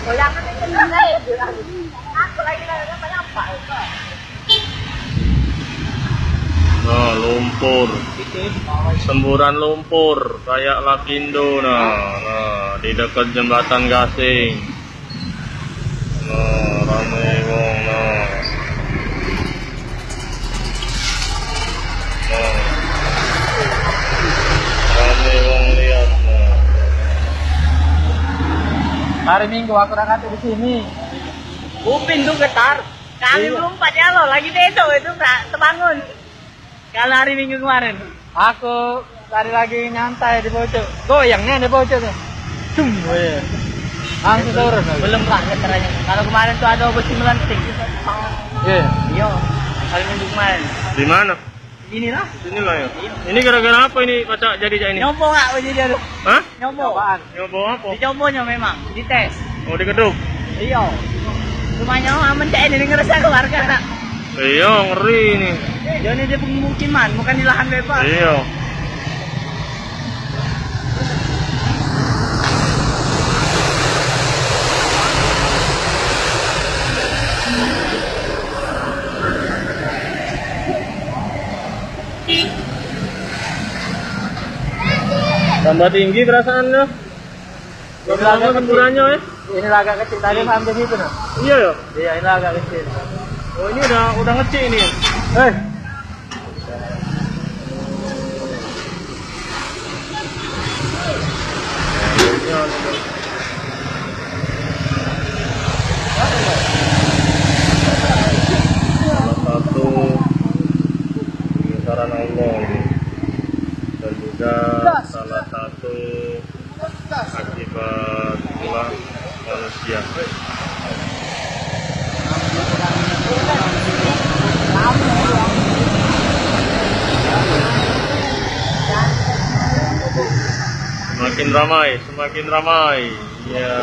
Goyangan itu enggak. Aku lagi apa? Nah, lumpur. Semburan lumpur kayak Lapindo nah, di dekat jembatan Gasing. Nah, rame wong nah. Rame wong lihat nah. Hari Minggu aku berangkat di sini. Upin tuh getar. Kami belum ya lo lagi dedo itu nggak terbangun. Kalau hari Minggu kemarin. Aku tadi lagi nyantai di pojok. Goyangnya di pojok tuh. Cum, weh. Langsung turun. Belum pak getarnya. Kalau kemarin tuh ada besi melenting. Iya. Iya. Hari Minggu kemarin. Di mana? Inilah. Inilah ya. Ini gara-gara apa ini Paca jadi ini? Nyobo nggak baju dia tuh? Hah? Nyobo. Nyoba apa? Dicobonya memang. Dites. Oh, digeduk. Iya. Rumahnya aman cek ini ngerasa keluarga nak. Iya, ngeri ini. Jadi dia pemukiman, bukan di lahan bebas. Iya. Tambah tinggi perasaannya. Lama semburannya ya? Ini agak kecil tadi sampai situ nah. Iya ya. Iya, ini agak kecil. Oh, ini udah ngecik ini. Eh, Salah satu kebesaran Allah ini, dan juga salah satu akibat ulah manusia. Semakin ramai, semakin ramai. Ya.